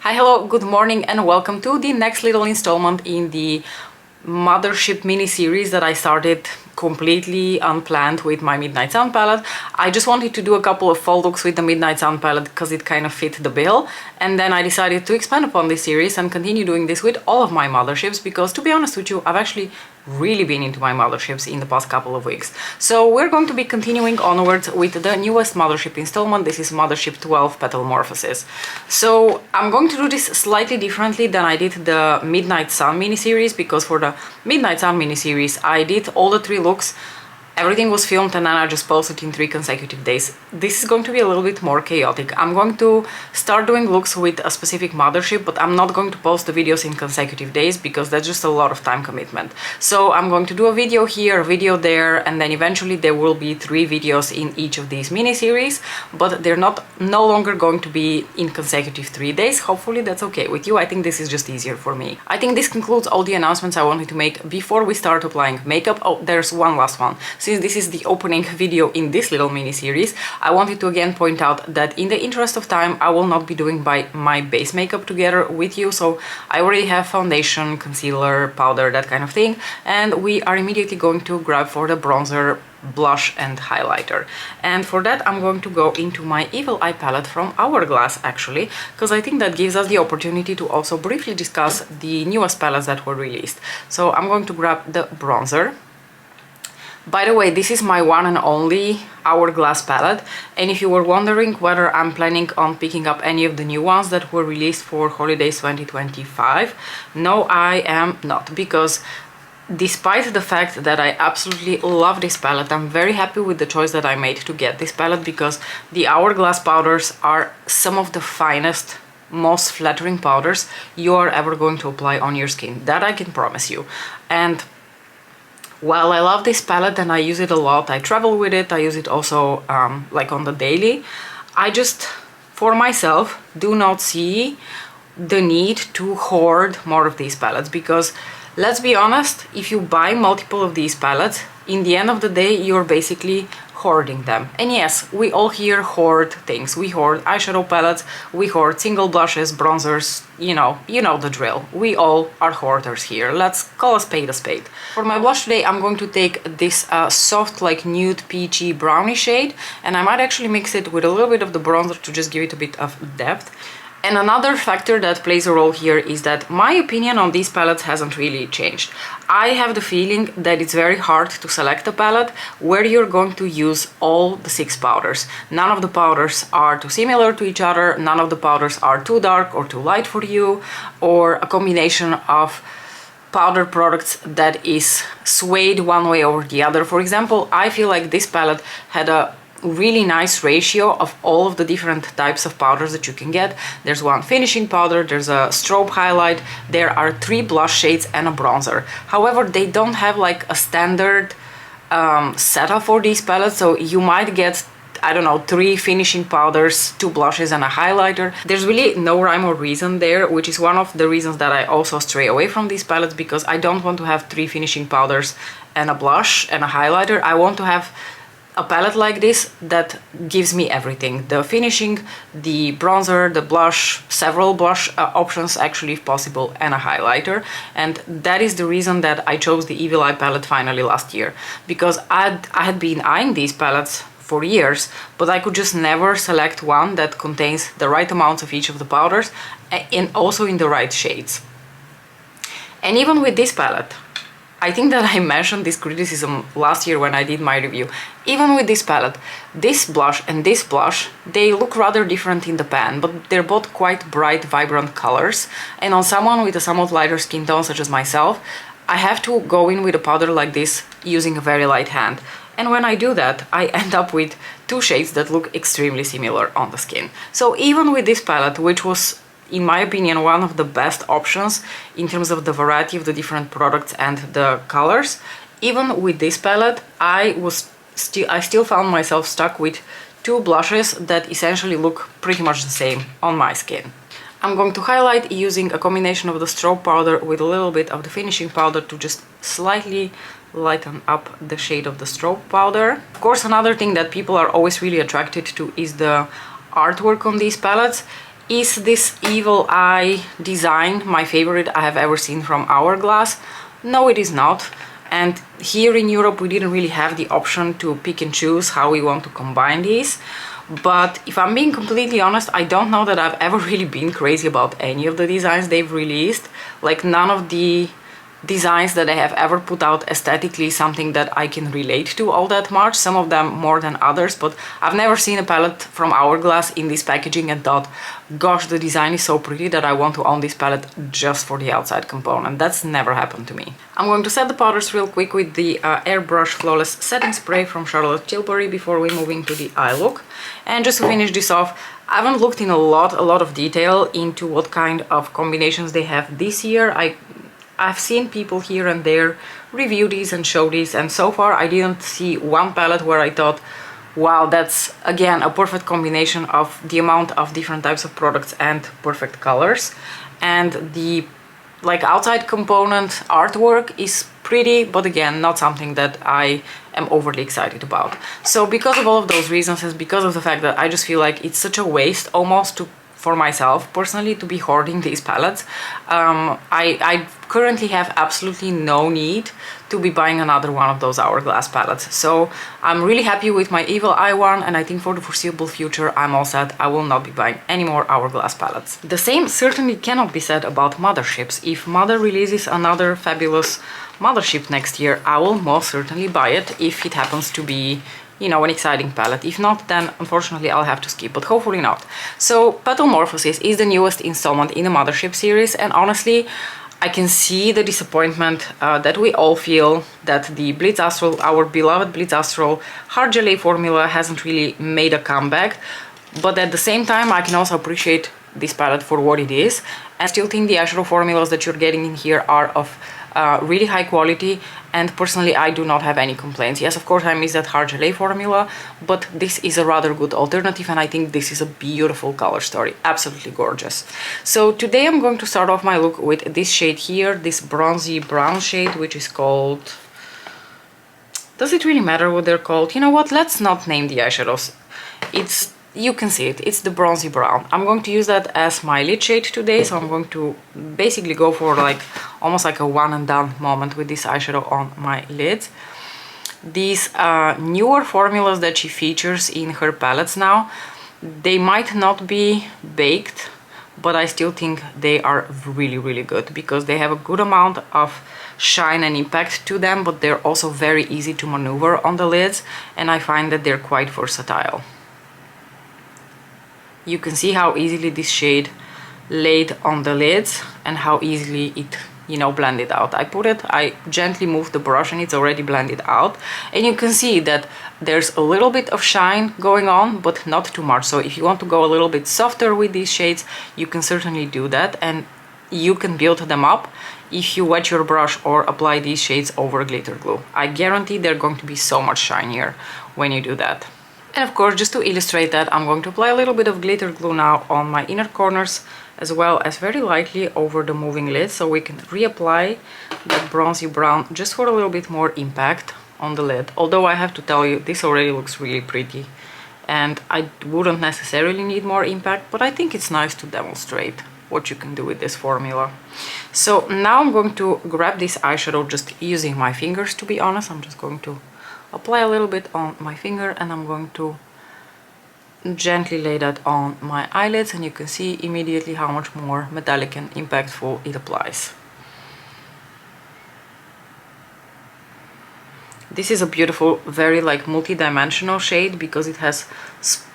Hi, hello, good morning and welcome to the next little installment in the Mothership mini-series that I started completely unplanned with my Midnight Sun palette. I just wanted to do a couple of fall looks with the Midnight Sun palette because it kind of fit the bill, and then I decided to expand upon this series and continue doing this with all of my motherships because, to be honest with you, I've actually really been into my motherships in the past couple of weeks. So we're going to be continuing onwards with the newest mothership installment. This is Mothership 12 Petalmorphosis. So I'm going to do this slightly differently than I did the Midnight Sun mini-series, because for the Midnight Sun mini-series I did all the 3 looks. Everything was filmed and then I just posted in 3 consecutive days. This is going to be a little bit more chaotic. I'm going to start doing looks with a specific mothership, but I'm not going to post the videos in consecutive days because that's just a lot of time commitment. So I'm going to do a video here, a video there, and then eventually there will be 3 videos in each of these mini-series, but they're no longer going to be in consecutive 3 days. Hopefully that's okay with you. I think this is just easier for me. I think this concludes all the announcements I wanted to make before we start applying makeup. Oh, there's one last one. Since this is the opening video in this little mini-series, I wanted to again point out that in the interest of time, I will not be doing my base makeup together with you. So I already have foundation, concealer, powder, that kind of thing, and we are immediately going to grab for the bronzer, blush and highlighter. And for that I'm going to go into my Evil Eye palette from Hourglass, actually, because I think that gives us the opportunity to also briefly discuss the newest palettes that were released. So I'm going to grab the bronzer. By the way, this is my one and only Hourglass palette, and if you were wondering whether I'm planning on picking up any of the new ones that were released for holidays 2025, no, I am not, because despite the fact that I absolutely love this palette, I'm very happy with the choice that I made to get this palette, because the Hourglass powders are some of the finest, most flattering powders you are ever going to apply on your skin. That I can promise you. And while I love this palette and I use it a lot, I travel with it, I use it also like on the daily, I just, for myself, do not see the need to hoard more of these palettes, because let's be honest, if you buy multiple of these palettes, in the end of the day you're basically hoarding them. And yes, we all here hoard things. We hoard eyeshadow palettes, we hoard single blushes, bronzers, you know the drill. We all are hoarders here. Let's call a spade a spade. For my blush today, I'm going to take this soft, like nude peachy brownie shade, and I might actually mix it with a little bit of the bronzer to just give it a bit of depth. And another factor that plays a role here is that my opinion on these palettes hasn't really changed. I have the feeling that it's very hard to select a palette where you're going to use all the 6 powders. None of the powders are too similar to each other, none of the powders are too dark or too light for you, or a combination of powder products that is swayed one way or the other. For example, I feel like this palette had a really nice ratio of all of the different types of powders that you can get. There's one finishing powder, there's a strobe highlight, there are 3 blush shades and a bronzer. However, they don't have like a standard setup for these palettes, so you might get, I don't know, 3 finishing powders, 2 blushes and a highlighter. There's really no rhyme or reason there, which is one of the reasons that I also stray away from these palettes, because I don't want to have 3 finishing powders and a blush and a highlighter. I want to have a palette like this that gives me everything: the finishing, the bronzer, the blush, several blush options actually if possible, and a highlighter. And that is the reason that I chose the Evil Eye palette finally last year, because I had been eyeing these palettes for years, but I could just never select one that contains the right amounts of each of the powders and also in the right shades. And even with this palette, I think that I mentioned this criticism last year when I did my review. Even with this palette, this blush and this blush, they look rather different in the pan, but they're both quite bright, vibrant colors. And on someone with a somewhat lighter skin tone, such as myself, I have to go in with a powder like this using a very light hand. And when I do that, I end up with 2 shades that look extremely similar on the skin. So even with this palette, which was, in my opinion, one of the best options in terms of the variety of the different products and the colors, even with this palette, I still found myself stuck with 2 blushes that essentially look pretty much the same on my skin. I'm going to highlight using a combination of the strobe powder with a little bit of the finishing powder to just slightly lighten up the shade of the strobe powder. Of course, another thing that people are always really attracted to is the artwork on these palettes. Is this evil eye design my favorite I have ever seen from Hourglass? No, it is not. And here in Europe we didn't really have the option to pick and choose how we want to combine these. But if I'm being completely honest, I don't know that I've ever really been crazy about any of the designs they've released. Like, none of the designs that I have ever put out aesthetically something that I can relate to all that much, some of them more than others, but I've never seen a palette from Hourglass in this packaging and thought, gosh, the design is so pretty that I want to own this palette just for the outside component. That's never happened to me. I'm going to set the powders real quick with the Airbrush Flawless Setting Spray from Charlotte Tilbury before we move into the eye look. And just to finish this off, I haven't looked in a lot of detail into what kind of combinations they have this year. I've seen people here and there review these and show these, and so far I didn't see one palette where I thought, wow, that's again a perfect combination of the amount of different types of products and perfect colors. And the outside component artwork is pretty, but again, not something that I am overly excited about. So because of all of those reasons, and because of the fact that I just feel like it's such a waste almost for myself personally to be hoarding these palettes, I currently have absolutely no need to be buying another one of those Hourglass palettes. So I'm really happy with my Evil Eye one, and I think for the foreseeable future I'm all set. I will not be buying any more Hourglass palettes. The same certainly cannot be said about motherships. If Mother releases another fabulous mothership next year, I will most certainly buy it if it happens to be, you know, an exciting palette. If not, then unfortunately I'll have to skip, but hopefully not. So Petalmorphosis is the newest installment in the Mothership series, and honestly I can see the disappointment that we all feel that the Blitz Astral, our beloved Blitz Astral hard gelée formula, hasn't really made a comeback. But at the same time, I can also appreciate this palette for what it is. I still think the eyeshadow formulas that you're getting in here are of really high quality, and personally I do not have any complaints. Yes, of course I miss that hard gelée formula, but this is a rather good alternative, and I think this is a beautiful color story. Absolutely gorgeous. So today I'm going to start off my look with this shade here, this bronzy brown shade, which is called... Does it really matter what they're called? You know what, let's not name the eyeshadows. You can see it, it's the bronzy brown. I'm going to use that as my lid shade today, so I'm going to basically go for almost like a one and done moment with this eyeshadow on my lids. These newer formulas that she features in her palettes now, they might not be baked, but I still think they are really, really good because they have a good amount of shine and impact to them, but they're also very easy to maneuver on the lids, and I find that they're quite versatile. You can see how easily this shade laid on the lids and how easily it, you know, blended out. I gently moved the brush and it's already blended out, and you can see that there's a little bit of shine going on, but not too much. So if you want to go a little bit softer with these shades, you can certainly do that, and you can build them up if you wet your brush or apply these shades over glitter glue. I guarantee they're going to be so much shinier when you do that. And of course, just to illustrate that, I'm going to apply a little bit of glitter glue now on my inner corners, as well as very lightly over the moving lid, so we can reapply that bronzy brown just for a little bit more impact on the lid. Although I have to tell you, this already looks really pretty, and I wouldn't necessarily need more impact, but I think it's nice to demonstrate what you can do with this formula. So now I'm going to grab this eyeshadow just using my fingers, to be honest. I'm just going to apply a little bit on my finger, and I'm going to gently lay that on my eyelids, and you can see immediately how much more metallic and impactful it applies. This is a beautiful, very multi-dimensional shade because it has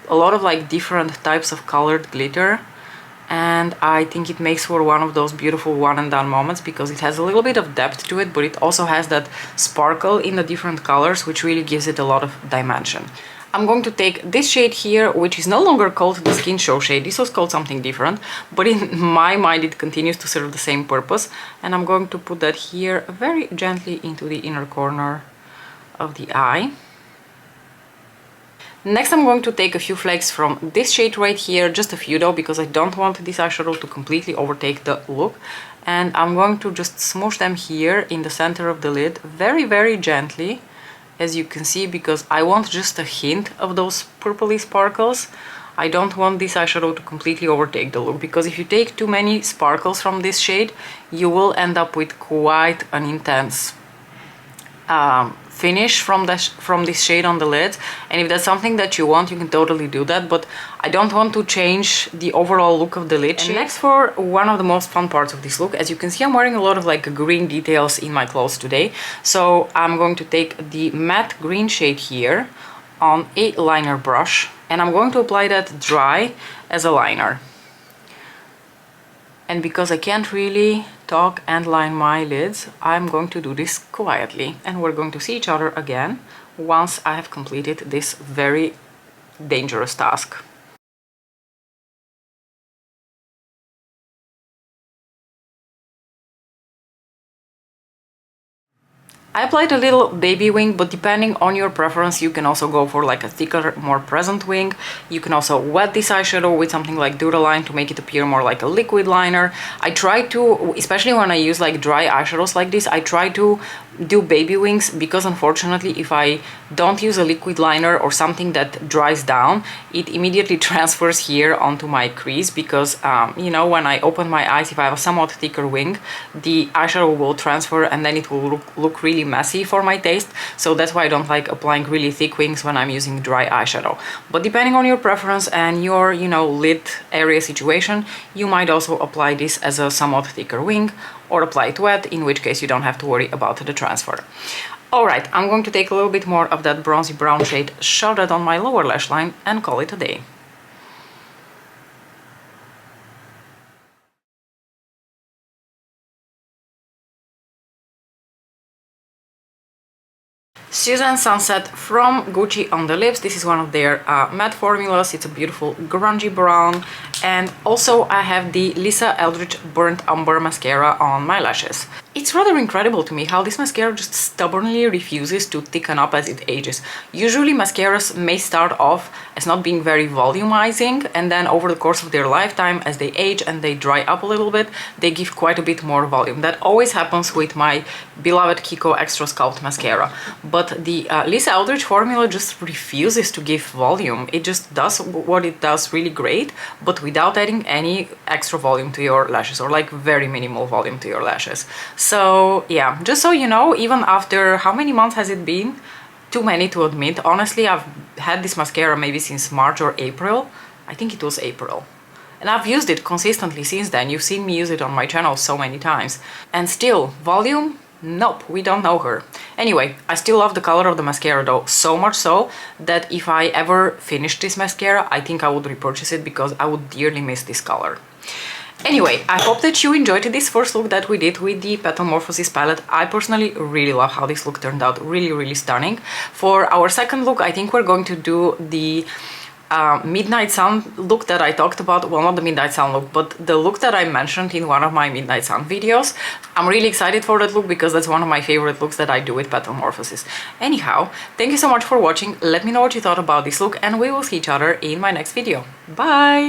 a lot of different types of colored glitter, and I think it makes for one of those beautiful one and done moments because it has a little bit of depth to it, but it also has that sparkle in the different colors, which really gives it a lot of dimension. I'm going to take this shade here, which is no longer called the Skin Show shade. This was called something different, but in my mind it continues to serve the same purpose, and I'm going to put that here very gently into the inner corner of the eye. Next, I'm going to take a few flakes from this shade right here, just a few though, because I don't want this eyeshadow to completely overtake the look. And I'm going to just smoosh them here in the center of the lid, very, very gently, as you can see, because I want just a hint of those purpley sparkles. I don't want this eyeshadow to completely overtake the look, because if you take too many sparkles from this shade, you will end up with quite an intense finish from this shade on the lids. And if that's something that you want, you can totally do that, but I don't want to change the overall look of the lid shade. And next, for one of the most fun parts of this look, as you can see, I'm wearing a lot of like green details in my clothes today, so I'm going to take the matte green shade here on a liner brush, and I'm going to apply that dry as a liner. And because I can't really talk and line my lids, I'm going to do this quietly, and we're going to see each other again once I have completed this very dangerous task. I applied a little baby wing, but depending on your preference, you can also go for like a thicker, more present wing. You can also wet this eyeshadow with something like Duraline to make it appear more like a liquid liner. I try to, especially when I use like dry eyeshadows like this, I try to do baby wings, because unfortunately if I don't use a liquid liner or something that dries down, it immediately transfers here onto my crease, because you know, when I open my eyes, if I have a somewhat thicker wing, the eyeshadow will transfer and then it will look really messy for my taste. So that's why I don't like applying really thick wings when I'm using dry eyeshadow. But depending on your preference and your, you know, lid area situation, you might also apply this as a somewhat thicker wing, or apply it wet, in which case you don't have to worry about the transfer. Alright, I'm going to take a little bit more of that bronzy brown shade, shove that on my lower lash line, and call it a day. Suzanne Sunset from Gucci on the lips. This is one of their matte formulas. It's a beautiful grungy brown. And also I have the Lisa Eldridge Burnt Umber Mascara on my lashes. It's rather incredible to me how this mascara just stubbornly refuses to thicken up as it ages. Usually mascaras may start off as not being very volumizing, and then over the course of their lifetime, as they age and they dry up a little bit, they give quite a bit more volume. That always happens with my beloved Kiko Extra Sculpt mascara. But the Lisa Eldridge formula just refuses to give volume. It just does what it does really great, but without adding any extra volume to your lashes, or like very minimal volume to your lashes. So yeah, just so you know, even after, how many months has it been? Too many to admit. Honestly, I've had this mascara maybe since March or April. I think it was April. And I've used it consistently since then. You've seen me use it on my channel so many times. And still, volume? Nope, we don't know her. Anyway, I still love the color of the mascara though, so much so that if I ever finish this mascara, I think I would repurchase it, because I would dearly miss this color. Anyway, I hope that you enjoyed this first look that we did with the Petalmorphosis palette. I personally really love how this look turned out, really, really stunning. For our second look, I think we're going to do the Midnight Sun look that I talked about. Well, not the Midnight Sun look, but the look that I mentioned in one of my Midnight Sun videos. I'm really excited for that look, because that's one of my favorite looks that I do with Petalmorphosis. Anyhow, thank you so much for watching. Let me know what you thought about this look, and we will see each other in my next video. Bye!